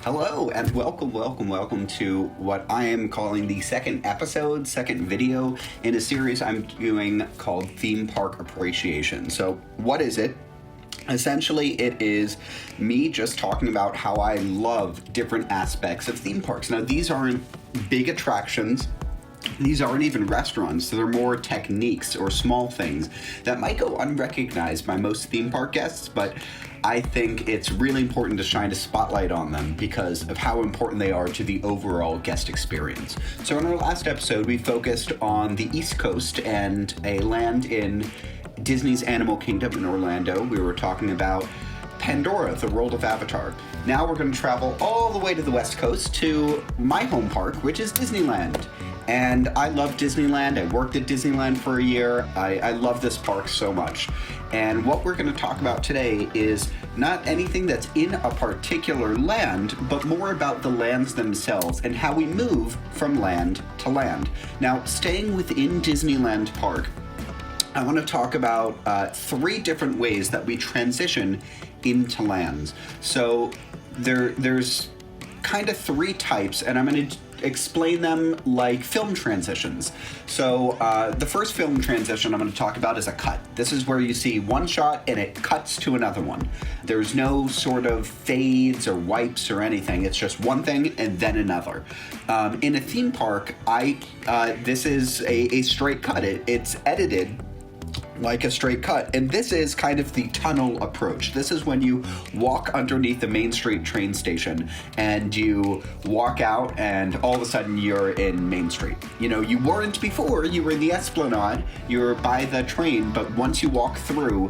Hello and welcome to what I am calling the second video in a series I'm doing called Theme Park Appreciation. So what is it? Essentially, it is me just talking about how I love different aspects of theme parks. Now, these aren't big attractions. These aren't even restaurants, so they're more techniques or small things that might go unrecognized by most theme park guests, but I think it's really important to shine a spotlight on them because of how important they are to the overall guest experience. So in our last episode, we focused on the East Coast and a land in Disney's Animal Kingdom in Orlando. We were talking about Pandora, the world of Avatar. Now we're going to travel all the way to the West Coast to my home park, which is Disneyland. And I love Disneyland. I worked at Disneyland for a year. I love this park so much. And what we're going to talk about today is not anything that's in a particular land, but more about the lands themselves and how we move from land to land. Now, staying within Disneyland Park, I want to talk about three different ways that we transition into lands. So there's kind of three types, and I'm going to explain them like film transitions. So the first film transition I'm going to talk about is a cut. This is where you see one shot and it cuts to another one. There's no sort of fades or wipes or anything. It's just one thing and then another. In a theme park, this is a straight cut. It's edited like a straight cut. And this is kind of the tunnel approach. This is when you walk underneath the Main Street train station and you walk out and all of a sudden you're in Main Street. You know, you weren't before, you were in the Esplanade, you were by the train, but once you walk through,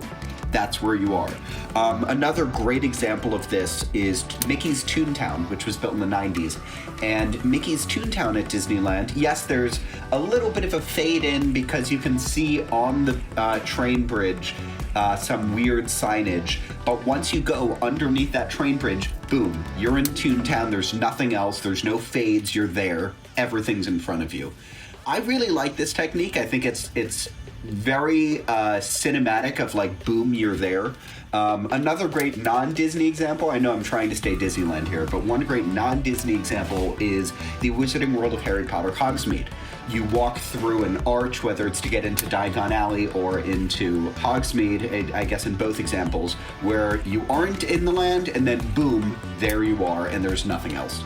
that's where you are. Another great example of this is Mickey's Toontown, which was built in the 90s. And Mickey's Toontown at Disneyland, yes, there's a little bit of a fade in because you can see on the train bridge some weird signage. But once you go underneath that train bridge, boom, you're in Toontown. There's nothing else. There's no fades. You're there. Everything's in front of you. I really like this technique. I think it's very cinematic of like, boom, you're there. Another great non-Disney example, I know I'm trying to stay Disneyland here, but one great non-Disney example is the Wizarding World of Harry Potter Hogsmeade. You walk through an arch, whether it's to get into Diagon Alley or into Hogsmeade, I guess in both examples, where you aren't in the land and then boom, there you are and there's nothing else.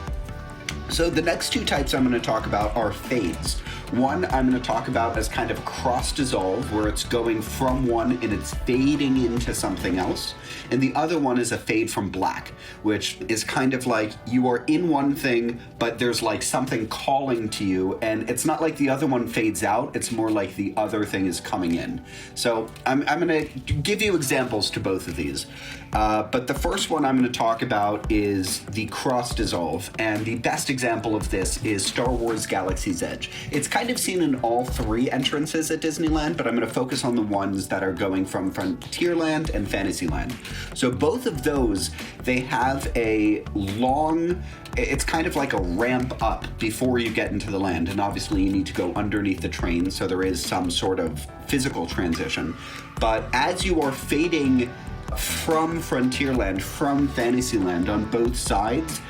So the next two types I'm going to talk about are fades. One I'm going to talk about as kind of cross dissolve, where it's going from one and it's fading into something else. And the other one is a fade from black, which is kind of like you are in one thing, but there's like something calling to you. And it's not like the other one fades out. It's more like the other thing is coming in. So I'm going to give you examples to both of these. But the first one I'm going to talk about is the cross dissolve. And the best example of this is Star Wars Galaxy's Edge. It's kind of seen in all three entrances at Disneyland, but I'm going to focus on the ones that are going from Frontierland and Fantasyland. So both of those, they have a long, it's kind of like a ramp up before you get into the land. And obviously you need to go underneath the train, so there is some sort of physical transition. But as you are fading from Frontierland, from Fantasyland on both sides,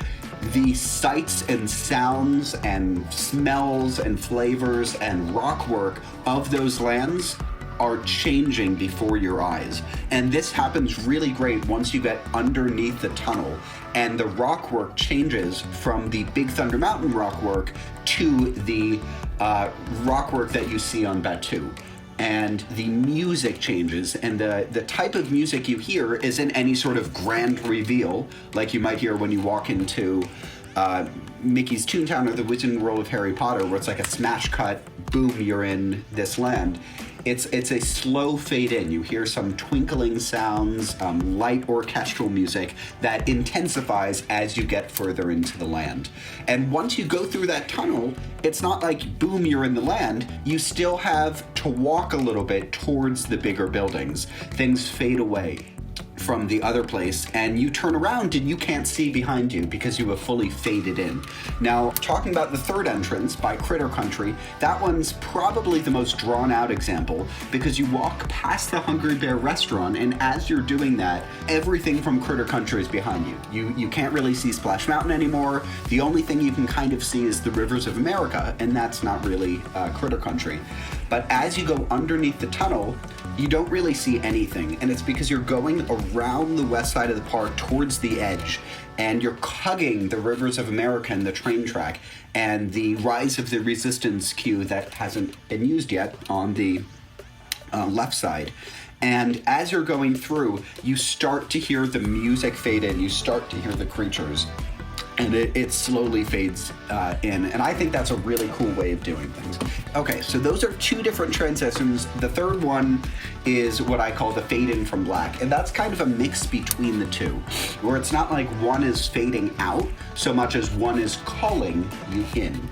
the sights and sounds and smells and flavors and rock work of those lands are changing before your eyes. And this happens really great once you get underneath the tunnel and the rock work changes from the Big Thunder Mountain rock work to the rock work that you see on Batuu. And the music changes, and the type of music you hear isn't any sort of grand reveal like you might hear when you walk into Mickey's Toontown or the Wizarding World of Harry Potter, where it's like a smash cut, boom, you're in this land. It's a slow fade in. You hear some twinkling sounds, light orchestral music that intensifies as you get further into the land. And once you go through that tunnel, it's not like, boom, you're in the land. You still have to walk a little bit towards the bigger buildings. Things fade away. from the other place, and you turn around and you can't see behind you because you have fully faded in. Now, talking about the third entrance by Critter Country, that one's probably the most drawn out example because you walk past the Hungry Bear restaurant, and as you're doing that, everything from Critter Country is behind you. You can't really see Splash Mountain anymore. The only thing you can kind of see is the rivers of America, and that's not really Critter Country. But as you go underneath the tunnel, you don't really see anything, and it's because you're going around the west side of the park towards the edge, and you're hugging the rivers of America and the train track and the Rise of the Resistance queue that hasn't been used yet on the left side. And as you're going through, you start to hear the music fade in, you start to hear the creatures, and it slowly fades in. And I think that's a really cool way of doing things. Okay, so those are two different transitions. The third one is what I call the fade in from black. And that's kind of a mix between the two, where it's not like one is fading out so much as one is calling you in.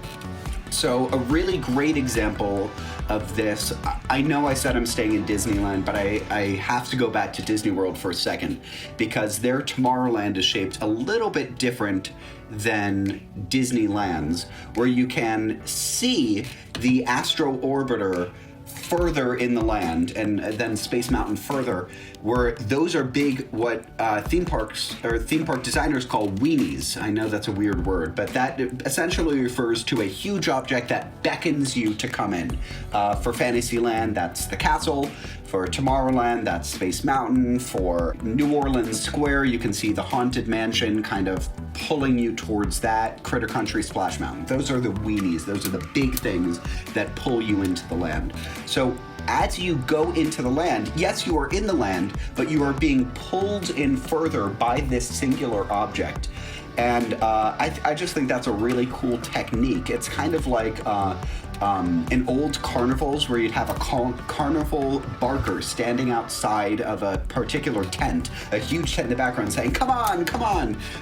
So a really great example of this, I know I said I'm staying in Disneyland, but I have to go back to Disney World for a second because their Tomorrowland is shaped a little bit different than Disneyland's, where you can see the Astro Orbiter further in the land and then Space Mountain further, where those are big, what theme park designers call Weenies. I know that's a weird word, but that essentially refers to a huge object that beckons you to come in. For Fantasyland, that's the castle. For Tomorrowland, that's Space Mountain. For New Orleans Square, you can see the Haunted Mansion kind of pulling you towards that. Critter Country, Splash Mountain. Those are the Weenies. Those are the big things that pull you into the land. So as you go into the land, yes, you are in the land, but you are being pulled in further by this singular object. And I just think that's a really cool technique. It's kind of like in old carnivals where you'd have a carnival barker standing outside of a particular tent, a huge tent in the background saying, come on,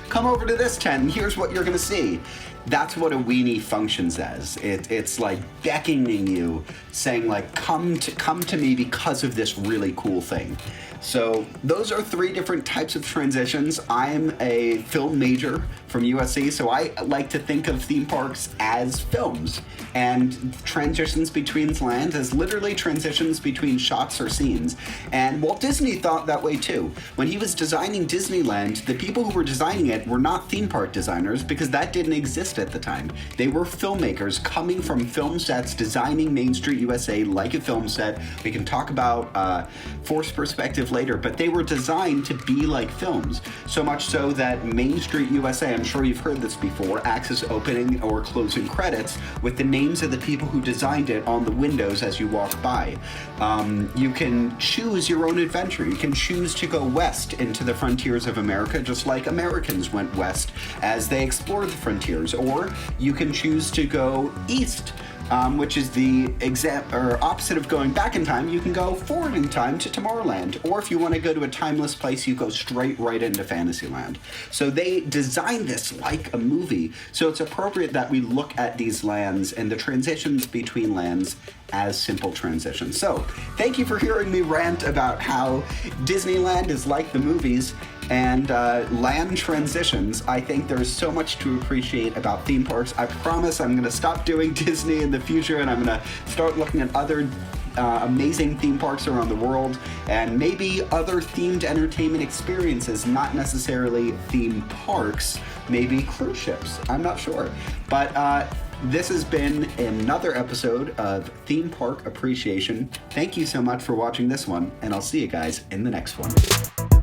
come over to this tent, and here's what you're gonna see. That's what a weenie functions as. It's like beckoning you, saying like, come to me because of this really cool thing. So those are three different types of transitions. I'm a film major from USC, so I like to think of theme parks as films, and transitions between lands as literally transitions between shots or scenes. And Walt Disney thought that way too. When he was designing Disneyland, the people who were designing it were not theme park designers because that didn't exist at the time. They were filmmakers coming from film sets, designing Main Street USA like a film set. We can talk about forced perspective later, but they were designed to be like films. So much so that Main Street USA, I'm sure you've heard this before, acts as opening or closing credits with the names of the people who designed it on the windows as you walk by. You can choose your own adventure. You can choose to go west into the frontiers of America, just like Americans went west as they explored the frontiers. Or you can choose to go east, which is the opposite of going back in time. You can go forward in time to Tomorrowland. Or if you want to go to a timeless place, you go straight right into Fantasyland. So they designed this like a movie. So it's appropriate that we look at these lands and the transitions between lands as simple transitions. So thank you for hearing me rant about how Disneyland is like the movies and land transitions. I think there's so much to appreciate about theme parks. I promise I'm going to stop doing Disney in the future, and I'm going to start looking at other amazing theme parks around the world, and maybe other themed entertainment experiences, not necessarily theme parks, maybe cruise ships. I'm not sure. But this has been another episode of Theme Park Appreciation. Thank you so much for watching this one, and I'll see you guys in the next one.